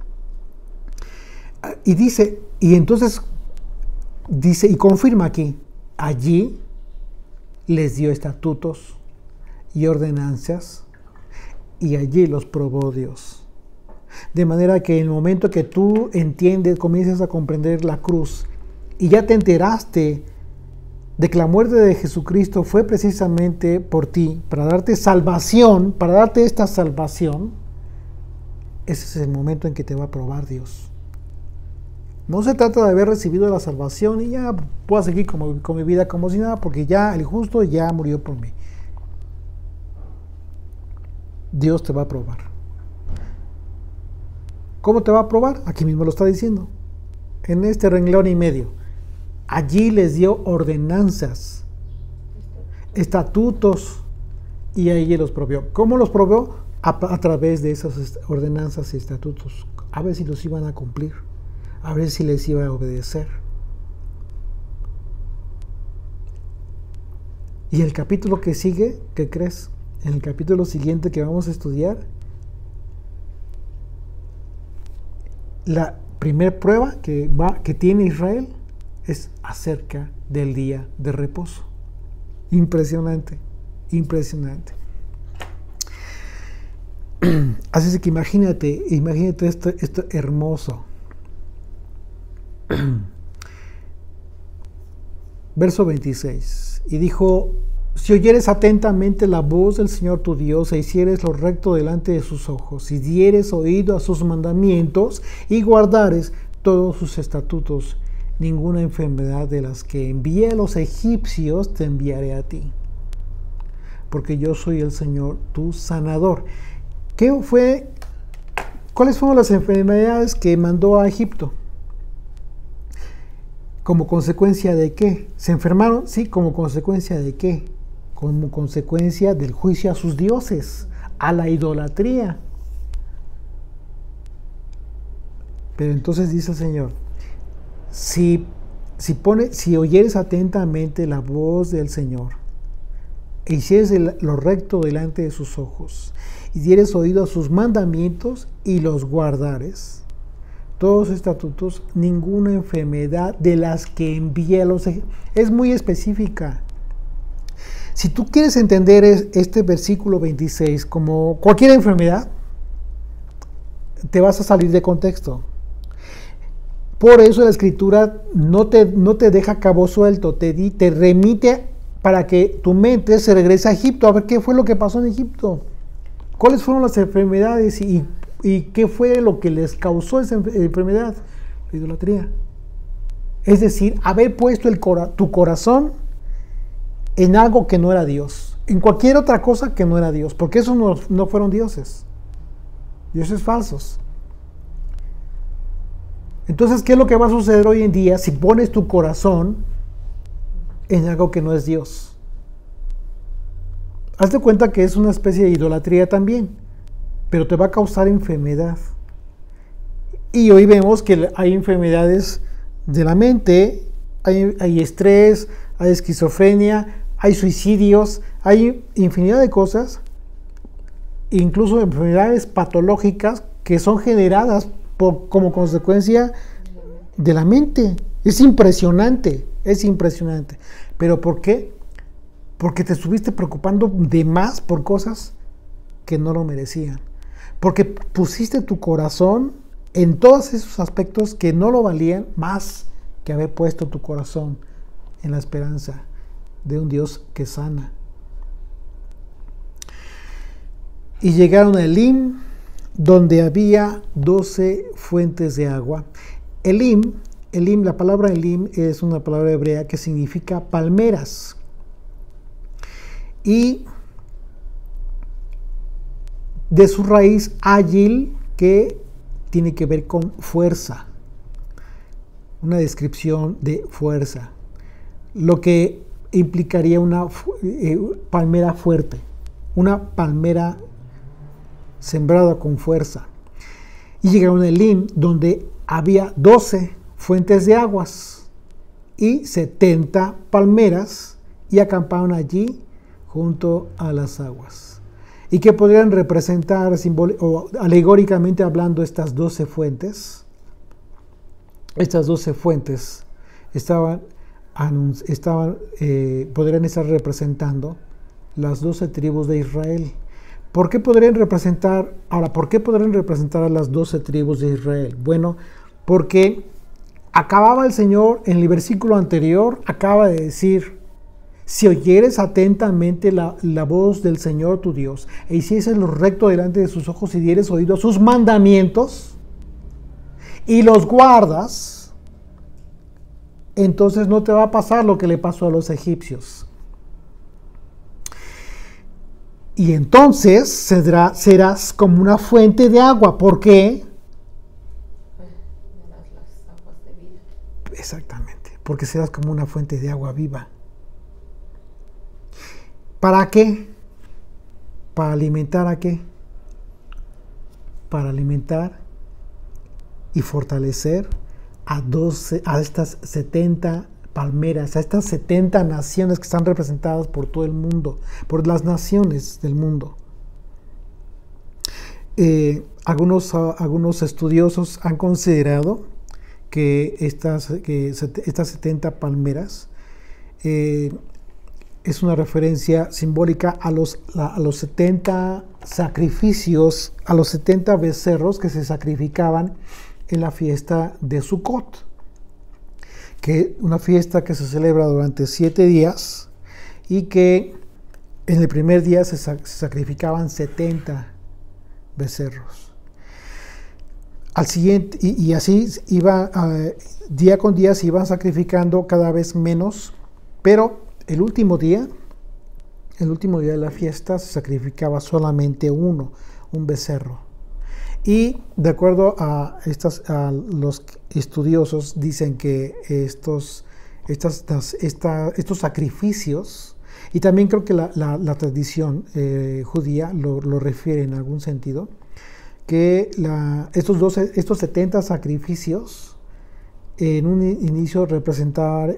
Y dice, y entonces Dice y confirma aquí, allí les dio estatutos y ordenanzas y allí los probó Dios. De manera que en el momento que tú entiendes, comienzas a comprender la cruz y ya te enteraste de que la muerte de Jesucristo fue precisamente por ti, para darte salvación, para darte esta salvación, ese es el momento en que te va a probar Dios. No se trata de haber recibido la salvación y ya puedo seguir con mi vida como si nada, porque ya el justo ya murió por mí. Dios te va a probar. ¿Cómo te va a probar? Aquí mismo lo está diciendo. En este renglón y medio. Allí les dio ordenanzas, estatutos y allí los probó. ¿Cómo los probó? A través de esas ordenanzas y estatutos. A ver si los iban a cumplir. A ver si les iba a obedecer. Y el capítulo que sigue, ¿qué crees? En el capítulo siguiente que vamos a estudiar, la primera prueba que tiene Israel es acerca del día de reposo. Impresionante, impresionante. Así es que imagínate esto hermoso. Verso 26. Y dijo: si oyeres atentamente la voz del Señor tu Dios, e hicieres lo recto delante de sus ojos, y dieres oído a sus mandamientos, y guardares todos sus estatutos, ninguna enfermedad de las que envié a los egipcios te enviaré a ti, porque yo soy el Señor tu sanador. ¿Cuáles fueron las enfermedades que mandó a Egipto? ¿Como consecuencia de qué? ¿Se enfermaron? Sí, ¿como consecuencia de qué? Como consecuencia del juicio a sus dioses, a la idolatría. Pero entonces dice el Señor, si oyeres atentamente la voz del Señor, e hicieres lo recto delante de sus ojos, y dieres oído a sus mandamientos, y los guardares, todos estatutos, ninguna enfermedad de las que envié a los egipcios. Es muy específica. Si tú quieres entender este versículo 26 como cualquier enfermedad, te vas a salir de contexto. Por eso la Escritura no te deja cabo suelto, te remite para que tu mente se regrese a Egipto, a ver qué fue lo que pasó en Egipto, cuáles fueron las enfermedades y qué fue lo que les causó esa enfermedad, la idolatría. Es decir, haber puesto tu corazón en algo que no era Dios, en cualquier otra cosa que no era Dios, porque esos no fueron dioses falsos. Entonces, ¿qué es lo que va a suceder hoy en día si pones tu corazón en algo que no es Dios? Hazte cuenta que es una especie de idolatría también, pero te va a causar enfermedad. Y hoy vemos que hay enfermedades de la mente, hay estrés, hay esquizofrenia, hay suicidios, hay infinidad de cosas, incluso enfermedades patológicas que son generadas como consecuencia de la mente. Es impresionante. ¿Pero por qué? Porque te estuviste preocupando de más por cosas que no lo merecían. Porque pusiste tu corazón en todos esos aspectos que no lo valían más que haber puesto tu corazón en la esperanza de un Dios que sana. Y llegaron a Elim, donde había 12 fuentes de agua. Elim, la palabra Elim es una palabra hebrea que significa palmeras. Y de su raíz ágil, que tiene que ver con fuerza, una descripción de fuerza, lo que implicaría una palmera fuerte, una palmera sembrada con fuerza. Y llegaron a Elim, donde había 12 fuentes de aguas y 70 palmeras, y acamparon allí junto a las aguas. Y que podrían representar o alegóricamente hablando estas 12 fuentes. Estas 12 fuentes podrían estar representando las 12 tribus de Israel. ¿Por qué podrían representar a las 12 tribus de Israel? Bueno, porque acababa el Señor, en el versículo anterior, acaba de decir: si oyeres atentamente la voz del Señor tu Dios, e hicieses lo recto delante de sus ojos y dieres oído a sus mandamientos, y los guardas, entonces no te va a pasar lo que le pasó a los egipcios. Y entonces serás como una fuente de agua. ¿Por qué? Las aguas de vida. Exactamente, porque serás como una fuente de agua viva. ¿Para qué? ¿Para alimentar a qué? Para alimentar y fortalecer a estas 70 palmeras, a estas 70 naciones que están representadas por todo el mundo, por las naciones del mundo. Algunos estudiosos han considerado que estas 70 palmeras es una referencia simbólica a los 70 sacrificios, a los 70 becerros que se sacrificaban en la fiesta de Sukkot, que una fiesta que se celebra durante 7 días y que en el primer día se sacrificaban 70 becerros. Al siguiente, y así iba, día con día se iban sacrificando cada vez menos, pero el último día de la fiesta se sacrificaba solamente un becerro. Y de acuerdo a los estudiosos, dicen que estos sacrificios, y también creo que la tradición judía lo refiere en algún sentido, que estos 70 sacrificios en un inicio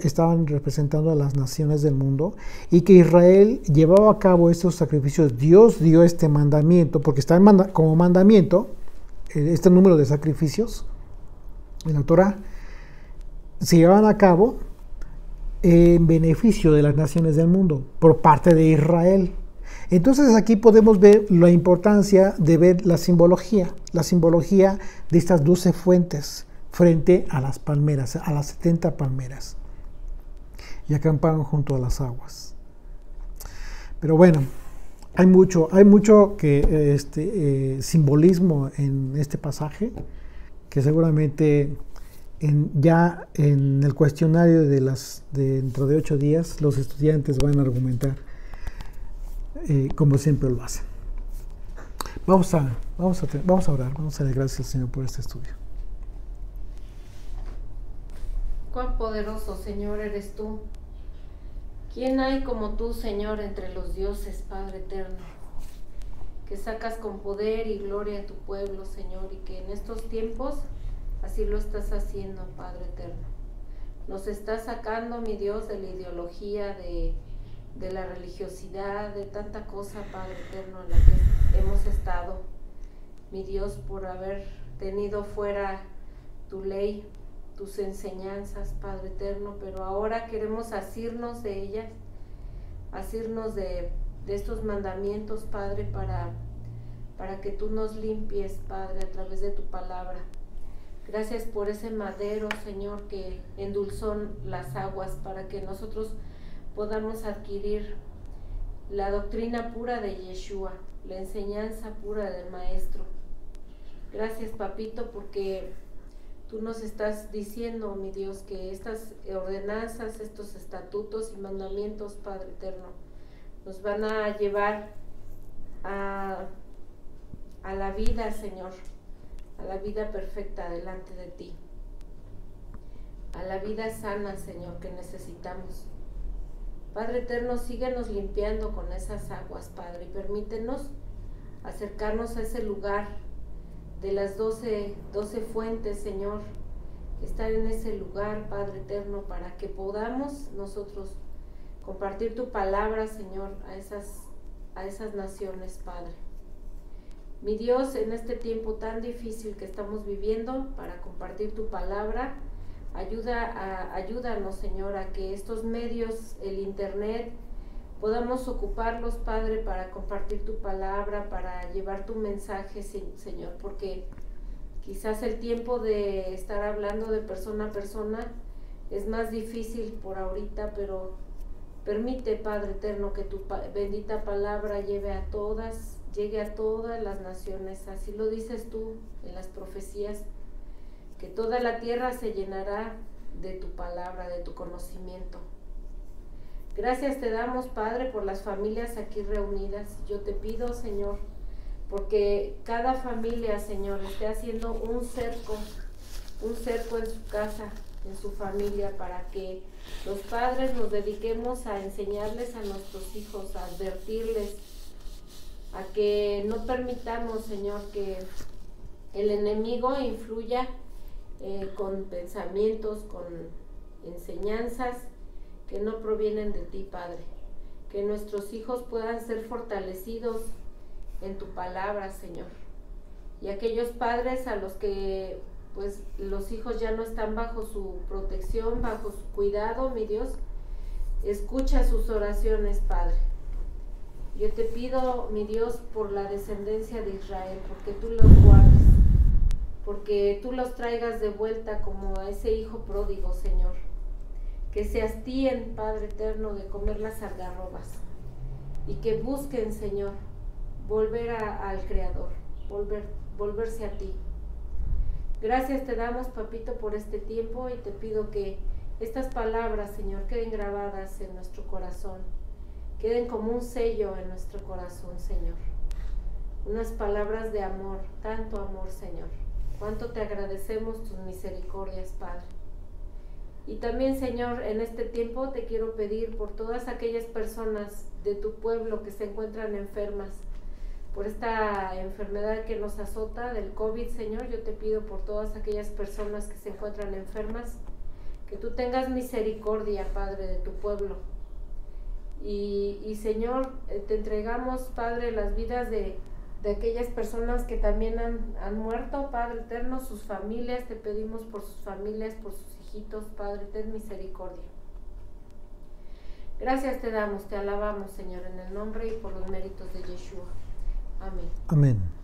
estaban representando a las naciones del mundo, y que Israel llevaba a cabo estos sacrificios. Dios dio este mandamiento, porque está como mandamiento este número de sacrificios en la Torah, se llevaban a cabo en beneficio de las naciones del mundo por parte de Israel. Entonces aquí podemos ver la importancia de ver la simbología de estas 12 fuentes frente a las palmeras, a las 70 palmeras, y acampaban junto a las aguas. Pero bueno, hay mucho simbolismo en este pasaje, que seguramente ya en el cuestionario dentro de 8 días los estudiantes van a argumentar como siempre lo hacen. Vamos a orar, vamos a dar gracias al Señor por este estudio. Cuán poderoso, Señor, eres tú. ¿Quién hay como tú, Señor, entre los dioses, Padre eterno? Que sacas con poder y gloria a tu pueblo, Señor, y que en estos tiempos así lo estás haciendo, Padre eterno. Nos estás sacando, mi Dios, de la ideología, de la religiosidad, de tanta cosa, Padre eterno, en la que hemos estado, mi Dios, por haber tenido fuera tu ley, tus enseñanzas, Padre eterno, pero ahora queremos asirnos de ellas, asirnos de estos mandamientos, Padre, para que tú nos limpies, Padre, a través de tu palabra. Gracias por ese madero, Señor, que endulzó las aguas para que nosotros podamos adquirir la doctrina pura de Yeshua, la enseñanza pura del Maestro. Gracias, Papito, porque tú nos estás diciendo, mi Dios, que estas ordenanzas, estos estatutos y mandamientos, Padre eterno, nos van a llevar a la vida, Señor, a la vida perfecta delante de ti, a la vida sana, Señor, que necesitamos. Padre eterno, síguenos limpiando con esas aguas, Padre, y permítenos acercarnos a ese lugar de las 12 fuentes, Señor, estar en ese lugar, Padre eterno, para que podamos nosotros compartir tu palabra, Señor, a esas naciones, Padre. Mi Dios, en este tiempo tan difícil que estamos viviendo, para compartir tu palabra, Ayúdanos, Señor, a que estos medios, el internet, podamos ocuparlos, Padre, para compartir tu palabra, para llevar tu mensaje, Señor, porque quizás el tiempo de estar hablando de persona a persona es más difícil por ahorita, pero permite, Padre eterno, que tu bendita palabra llegue a todas las naciones. Así lo dices tú en las profecías, que toda la tierra se llenará de tu palabra, de tu conocimiento. Gracias te damos, Padre, por las familias aquí reunidas. Yo te pido, Señor, porque cada familia, Señor, esté haciendo un cerco en su casa, en su familia, para que los padres nos dediquemos a enseñarles a nuestros hijos, a advertirles, a que no permitamos, Señor, que el enemigo influya con pensamientos, con enseñanzas que no provienen de ti, Padre. Que nuestros hijos puedan ser fortalecidos en tu palabra, Señor. Y aquellos padres a los que pues los hijos ya no están bajo su protección, bajo su cuidado, mi Dios, escucha sus oraciones, Padre. Yo te pido, mi Dios, por la descendencia de Israel, porque tú los guardes, porque tú los traigas de vuelta como a ese hijo pródigo, Señor. Que se hastíen, Padre eterno, de comer las algarrobas y que busquen, Señor, volver al Creador, volverse a ti. Gracias te damos, Papito, por este tiempo, y te pido que estas palabras, Señor, queden grabadas en nuestro corazón, queden como un sello en nuestro corazón, Señor. Unas palabras de amor, tanto amor, Señor. Cuánto te agradecemos tus misericordias, Padre. Y también, Señor, en este tiempo te quiero pedir por todas aquellas personas de tu pueblo que se encuentran enfermas, por esta enfermedad que nos azota del COVID, Señor. Yo te pido por todas aquellas personas que se encuentran enfermas, que tú tengas misericordia, Padre, de tu pueblo. Y Señor, te entregamos, Padre, las vidas de aquellas personas que también han muerto, Padre eterno, sus familias. Te pedimos por sus familias, por sus hijitos, Padre, ten misericordia. Gracias te damos, te alabamos, Señor, en el nombre y por los méritos de Yeshua. Amén. Amén.